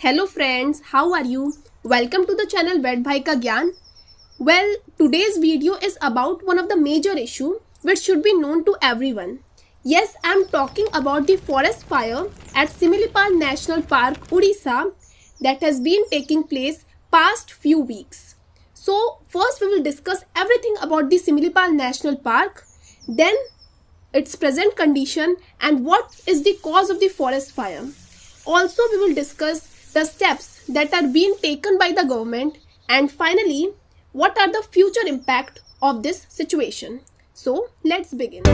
Hello friends, how are you? Welcome to the channel Ved Bhai Ka Gyan. Well, today's video is about one of the major issue which should be known to everyone. Yes, I am talking about the forest fire at Similipal National Park, Odisha that has been taking place past few weeks. So, first we will discuss everything about the Similipal National Park, then its present condition and what is the cause of the forest fire. Also, we will discuss the steps that are being taken by the government, and finally, what are the future impact of this situation. So, let's begin.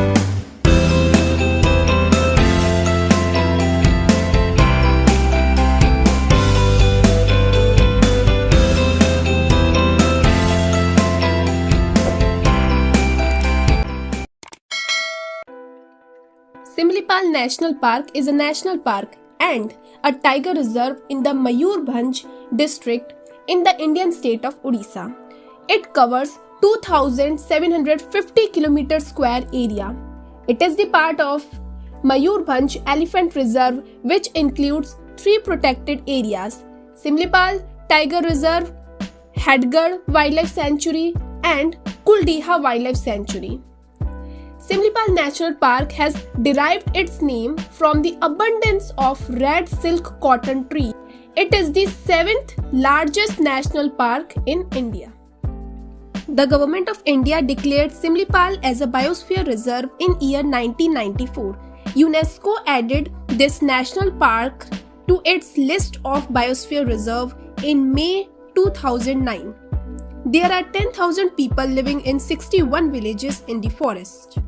Similipal National Park is a national park and a tiger reserve in the Mayurbhanj district in the Indian state of Odisha. It covers 2,750 km square area. It is the part of Mayurbhanj Elephant Reserve, which includes 3 protected areas: Similipal Tiger Reserve, Hadgad Wildlife Sanctuary and Kuldiha Wildlife Sanctuary. Similipal National Park has derived its name from the abundance of red silk cotton tree. It is the 7th largest national park in India. The Government of India declared Similipal as a biosphere reserve in year 1994. UNESCO added this national park to its list of biosphere reserve in May 2009. There are 10,000 people living in 61 villages in the forest.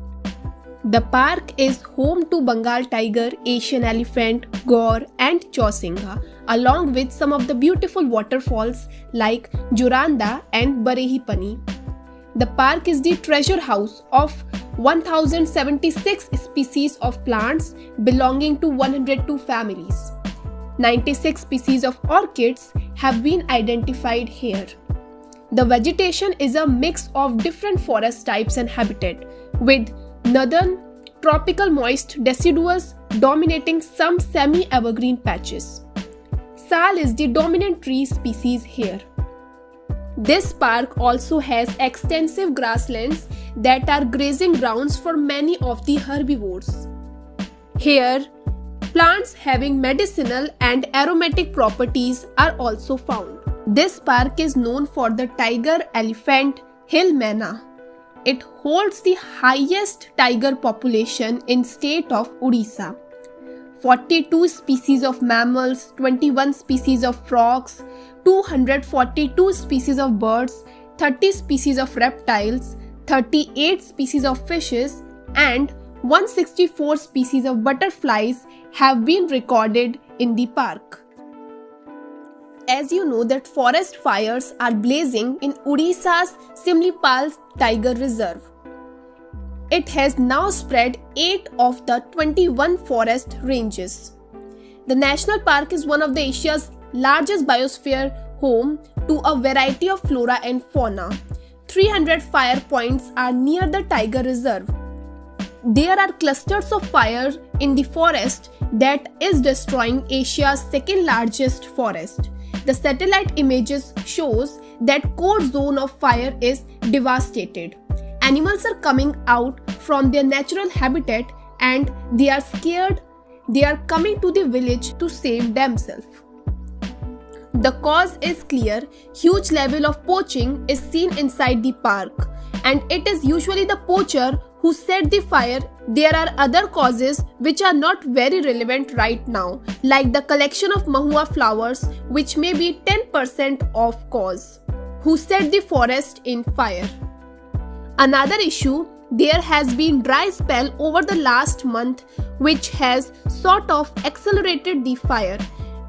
The park is home to Bengal tiger, Asian elephant, gaur and Chausingha, along with some of the beautiful waterfalls like Joranda and Barehi Pani. The park is the treasure house of 1076 species of plants belonging to 102 families. 96 species of orchids have been identified here. The vegetation is a mix of different forest types and habitat, with northern tropical moist deciduous dominating some semi-evergreen patches. Sal is the dominant tree species here. This park also has extensive grasslands that are grazing grounds for many of the herbivores. Here, plants having medicinal and aromatic properties are also found. This park is known for the tiger elephant hill manna. It holds the highest tiger population in state of Odisha. 42 species of mammals, 21 species of frogs, 242 species of birds, 30 species of reptiles, 38 species of fishes, and 164 species of butterflies have been recorded in the park. As you know that forest fires are blazing in Odisha's Similipal Tiger Reserve. It has now spread 8 of the 21 forest ranges. The national park is one of the Asia's largest biosphere, home to a variety of flora and fauna. 300 fire points are near the tiger reserve. There are clusters of fire in the forest that is destroying Asia's second largest forest. The satellite images shows that core zone of fire is devastated. Animals are coming out from their natural habitat and they are scared. They are coming to the village to save themselves. The cause is clear. Huge level of poaching is seen inside the park, and it is usually the poacher who set the fire. There are other causes which are not very relevant right now, like the collection of mahua flowers, which may be 10% of cause, who set the forest in fire. Another issue, there has been dry spell over the last month, which has sort of accelerated the fire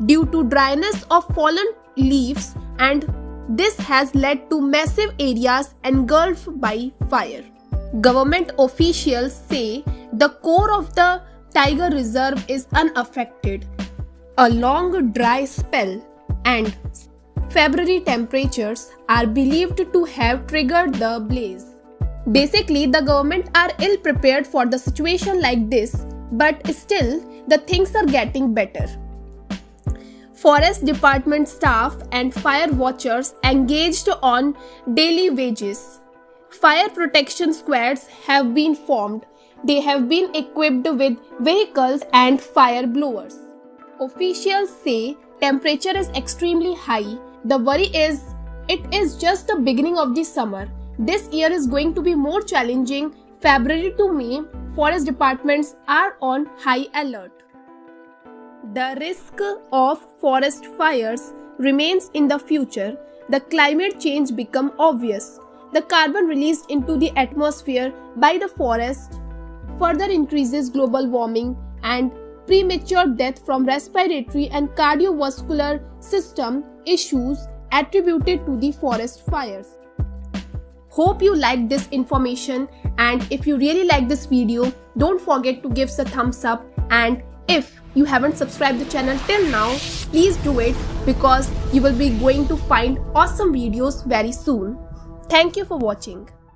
due to dryness of fallen leaves, and this has led to massive areas engulfed by fire. Government officials say the core of the tiger reserve is unaffected. A long dry spell and February temperatures are believed to have triggered the blaze. Basically, the government are ill prepared for the situation like this, but still the things are getting better. Forest department staff and fire watchers engaged on daily wages. Fire protection squads have been formed. They have been equipped with vehicles and fire blowers. Officials say temperature is extremely high. The worry is it is just the beginning of the summer. This year is going to be more challenging. February to May, forest departments are on high alert. The risk of forest fires remains in the future. The climate change become obvious. The carbon released into the atmosphere by the forest further increases global warming and premature death from respiratory and cardiovascular system issues attributed to the forest fires. Hope you liked this information, and if you really like this video, don't forget to give us a thumbs up, and if you haven't subscribed the channel till now, please do it because you will be going to find awesome videos very soon. Thank you for watching.